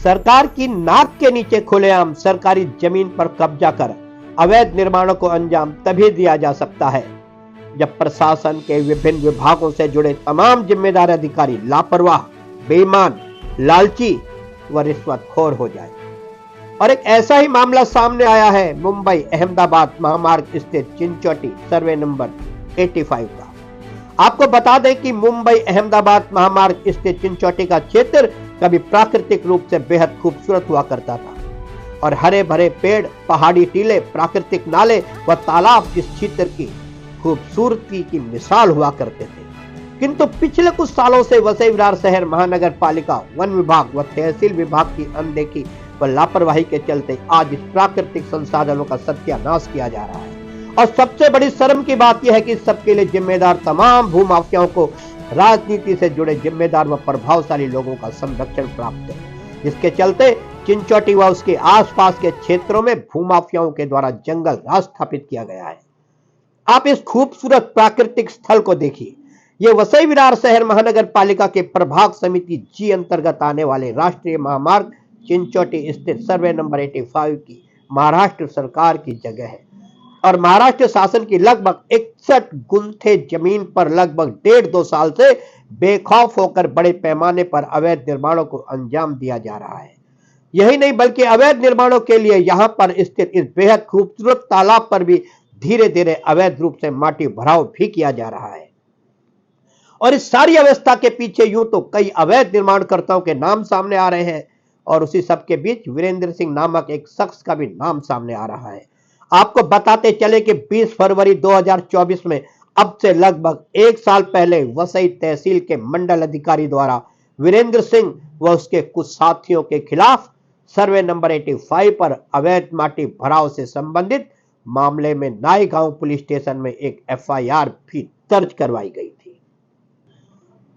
सरकार की नाक के नीचे खुलेआम सरकारी जमीन पर कब्जा कर अवैध निर्माणों को अंजाम तभी दिया जा सकता है जब प्रशासन के विभिन्न विभागों से जुड़े तमाम जिम्मेदार अधिकारी लापरवाह, बेईमान, लालची व रिश्वतखोर हो जाए। और एक ऐसा ही मामला सामने आया है मुंबई अहमदाबाद महामार्ग स्थित चिंचोटी सर्वे नंबर 85 का। आपको बता दें कि मुंबई अहमदाबाद महामार्ग स्थित चिंचोटी का क्षेत्र कभी प्राकृतिक रूप से बेहद खूबसूरत हुआ करता था और हरे भरे पेड़, पहाड़ी टीले, प्राकृतिक नाले व तालाब इस क्षेत्र की खूबसूरती की मिसाल हुआ करते थे। किंतु पिछले कुछ सालों से वसई विरार शहर महानगर पालिका, वन विभाग व तहसील विभाग की अनदेखी व लापरवाही के चलते आज इस प्राकृतिक संसाधनों का सत्यानाश किया जा रहा है। और सबसे बड़ी शर्म की बात यह है कि सबके लिए जिम्मेदार तमाम भूमाफियाओं को राजनीति से जुड़े जिम्मेदार व प्रभावशाली लोगों का संरक्षण प्राप्त है, जिसके चलते चिंचोटी व उसके आसपास के क्षेत्रों में भूमाफियाओं के द्वारा जंगल राज स्थापित किया गया है। आप इस खूबसूरत प्राकृतिक स्थल को देखिए। ये वसई विरार शहर महानगर पालिका के प्रभाग समिति जी अंतर्गत आने वाले राष्ट्रीय महामार्ग चिंचोटी स्थित सर्वे नंबर 85 की महाराष्ट्र सरकार की जगह है और महाराष्ट्र शासन की लगभग 61 गुंठे जमीन पर लगभग 1.5-2 साल से बेखौफ होकर बड़े पैमाने पर अवैध निर्माणों को अंजाम दिया जा रहा है। यही नहीं बल्कि अवैध निर्माणों के लिए यहां पर स्थित इस बेहद खूबसूरत तालाब पर भी धीरे धीरे अवैध रूप से माटी भराव भी किया जा रहा है। और इस सारी अवस्था के पीछे यूं तो कई अवैध निर्माणकर्ताओं के नाम सामने आ रहे हैं और उसी सबके बीच वीरेंद्र सिंह नामक एक शख्स का भी नाम सामने आ रहा है। आपको बताते चले कि 20 फरवरी 2024 में अब से लगभग 1 साल पहले वसई तहसील के मंडल अधिकारी द्वारा वीरेंद्र सिंह व उसके कुछ साथियों के खिलाफ सर्वे नंबर 85 पर अवैध माटी भराव से संबंधित मामले में नाईगांव पुलिस स्टेशन में एक एफआईआर भी दर्ज करवाई गई थी।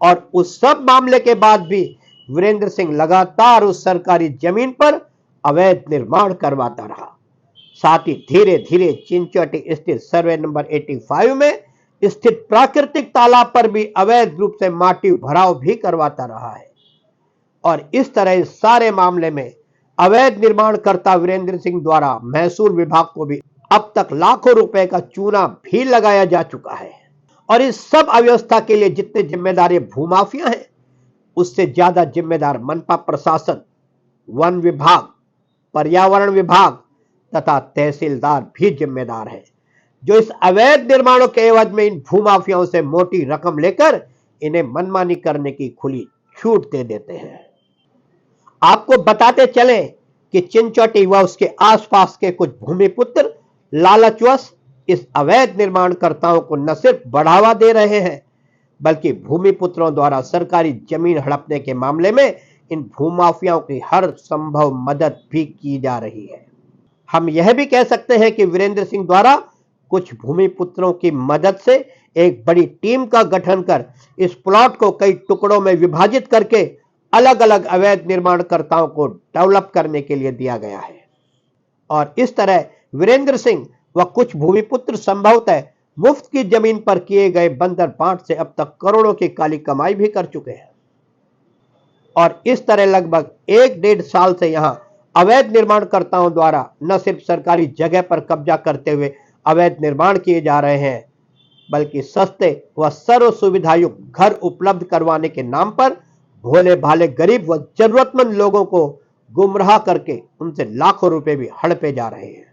और उस सब मामले के बाद भी वीरेंद्र सिंह लगातार उस सरकारी जमीन पर अवैध निर्माण करवाता रहा। साथ ही धीरे धीरे चिंचोटी स्थित सर्वे नंबर 85 में स्थित प्राकृतिक तालाब पर भी अवैध रूप से माटी भराव भी करवाता रहा है। और इस तरह इस सारे मामले में अवैध निर्माणकर्ता वीरेंद्र सिंह द्वारा महसूल विभाग को भी अब तक लाखों रुपए का चूना भी लगाया जा चुका है। और इस सब अव्यवस्था के लिए जितने जिम्मेदार ये भूमाफिया हैं, उससे ज्यादा जिम्मेदार मनपा प्रशासन, वन विभाग, पर्यावरण विभाग तथा तहसीलदार भी जिम्मेदार है, जो इस अवैध निर्माणों के एवज में इन भूमाफियाओं से मोटी रकम लेकर इन्हें मनमानी करने की खुली छूट दे देते हैं। आपको बताते चले कि चिंचोटी व उसके आसपास के कुछ भूमिपुत्र लालचवश इस अवैध निर्माणकर्ताओं को न सिर्फ बढ़ावा दे रहे हैं बल्कि भूमिपुत्रों द्वारा सरकारी जमीन हड़पने के मामले में इन भूमाफियाओं की हर संभव मदद भी की जा रही है। हम यह भी कह सकते हैं कि वीरेंद्र सिंह द्वारा कुछ भूमिपुत्रों की मदद से एक बड़ी टीम का गठन कर इस प्लॉट को कई टुकड़ों में विभाजित करके अलग अलग अवैध निर्माणकर्ताओं को डेवलप करने के लिए दिया गया है। और इस तरह वीरेंद्र सिंह व कुछ भूमिपुत्र संभवतः मुफ्त की जमीन पर किए गए बंदर बांट से अब तक करोड़ों की काली कमाई भी कर चुके हैं। और इस तरह लगभग 1-1.5 साल से यहां अवैध निर्माणकर्ताओं द्वारा न सिर्फ सरकारी जगह पर कब्जा करते हुए अवैध निर्माण किए जा रहे हैं बल्कि सस्ते व सर्व सुविधायुक्त घर उपलब्ध करवाने के नाम पर भोले भाले गरीब व जरूरतमंद लोगों को गुमराह करके उनसे लाखों रुपए भी हड़पे जा रहे हैं।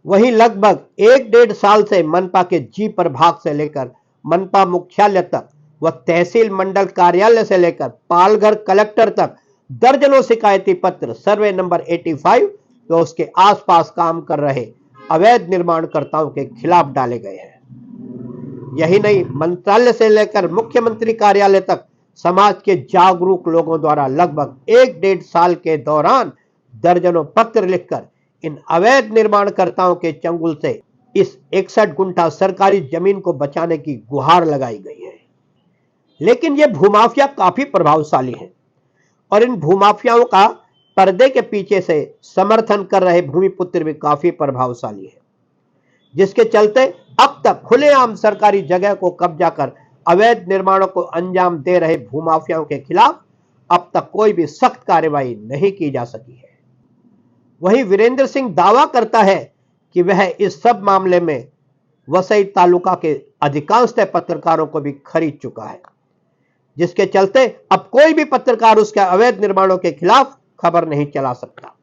वहीं लगभग 1-1.5 साल से मनपा के जी प्रभाग से लेकर मनपा मुख्यालय तक व तहसील मंडल कार्यालय से लेकर पालघर कलेक्टर तक दर्जनों शिकायती पत्र सर्वे नंबर 85 व उसके आसपास काम कर रहे अवैध निर्माणकर्ताओं के खिलाफ डाले गए हैं। यही नहीं, मंत्रालय से लेकर मुख्यमंत्री कार्यालय तक समाज के जागरूक लोगों द्वारा लगभग 1-1.5 साल के दौरान दर्जनों पत्र लिखकर इन अवैध निर्माणकर्ताओं के चंगुल से इस 61 गुंठा सरकारी जमीन को बचाने की गुहार लगाई गई है। लेकिन ये भूमाफिया काफी प्रभावशाली हैं और इन भूमाफियाओं का पर्दे के पीछे से समर्थन कर रहे भूमिपुत्र भी काफी प्रभावशाली है, जिसके चलते अब तक खुलेआम सरकारी जगह को कब्जा कर अवैध निर्माणों को अंजाम दे रहे भूमाफियाओं के खिलाफ अब तक कोई भी सख्त कार्रवाई नहीं की जा सकी है। वहीं वीरेंद्र सिंह दावा करता है कि वह इस सब मामले में वसई तालुका के अधिकांश पत्रकारों को भी खरीद चुका है, जिसके चलते अब कोई भी पत्रकार उसके अवैध निर्माणों के खिलाफ खबर नहीं चला सकता।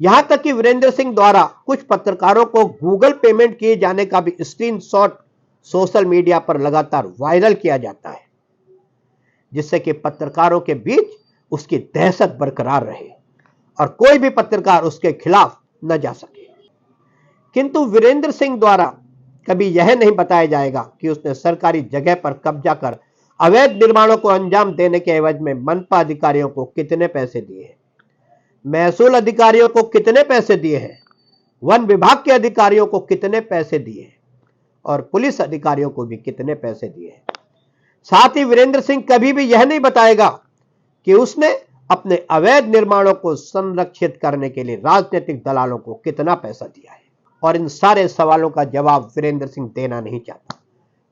यहां तक कि वीरेंद्र सिंह द्वारा कुछ पत्रकारों को गूगल पेमेंट किए जाने का भी स्क्रीनशॉट सोशल मीडिया पर लगातार वायरल किया जाता है, जिससे कि पत्रकारों के बीच उसकी दहशत बरकरार रहे और कोई भी पत्रकार उसके खिलाफ न जा सके। किंतु वीरेंद्र सिंह द्वारा कभी यह नहीं बताया जाएगा कि उसने सरकारी जगह पर कब्जा कर अवैध निर्माणों को अंजाम देने के एवज में मनपा अधिकारियों को कितने पैसे दिए हैं, महसूल अधिकारियों को कितने पैसे दिए हैं, वन विभाग के अधिकारियों को कितने पैसे दिए हैं और पुलिस अधिकारियों को भी कितने पैसे दिए हैं। साथ ही वीरेंद्र सिंह कभी भी यह नहीं बताएगा कि उसने अपने अवैध निर्माणों को संरक्षित करने के लिए राजनीतिक दलालों को कितना पैसा दिया है। और इन सारे सवालों का जवाब वीरेंद्र सिंह देना नहीं चाहता,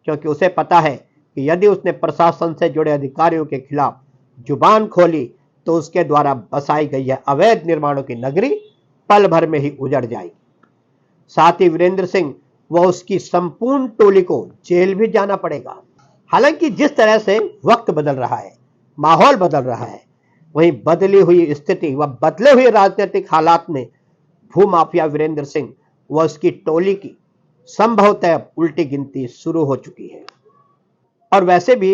क्योंकि उसे पता है कि यदि उसने प्रशासन से जुड़े अधिकारियों के खिलाफ जुबान खोली तो उसके द्वारा बसाई गई है अवैध निर्माणों की नगरी पल भर में ही उजड़ जाएगी। साथ ही वीरेंद्र सिंह व उसकी संपूर्ण टोली को जेल भी जाना पड़ेगा। हालांकि जिस तरह से वक्त बदल रहा है, माहौल बदल रहा है, वहीं बदली हुई स्थिति व बदले हुए राजनीतिक हालात में भूमाफिया वीरेंद्र सिंह व उसकी टोली की संभवतः उल्टी गिनती शुरू हो चुकी है। और वैसे भी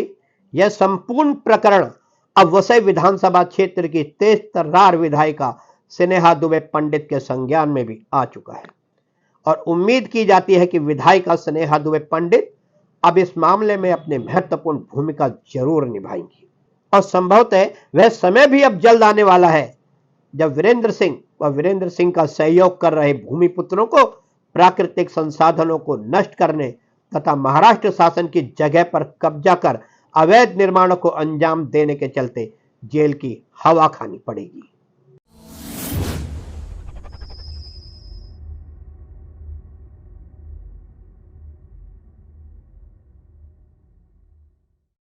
यह संपूर्ण प्रकरण अब वसई विधानसभा क्षेत्र की तेज तर्रार विधायिका स्नेहा दुबे पंडित के संज्ञान में भी आ चुका है और उम्मीद की जाती है कि विधायिका स्नेहा दुबे पंडित अब इस मामले में अपनी महत्वपूर्ण भूमिका जरूर निभाएंगी। और संभवतः वह समय भी अब जल्द आने वाला है जब वीरेंद्र सिंह व वीरेंद्र सिंह का सहयोग कर रहे भूमिपुत्रों को प्राकृतिक संसाधनों को नष्ट करने तथा महाराष्ट्र शासन की जगह पर कब्जा कर अवैध निर्माणों को अंजाम देने के चलते जेल की हवा खानी पड़ेगी।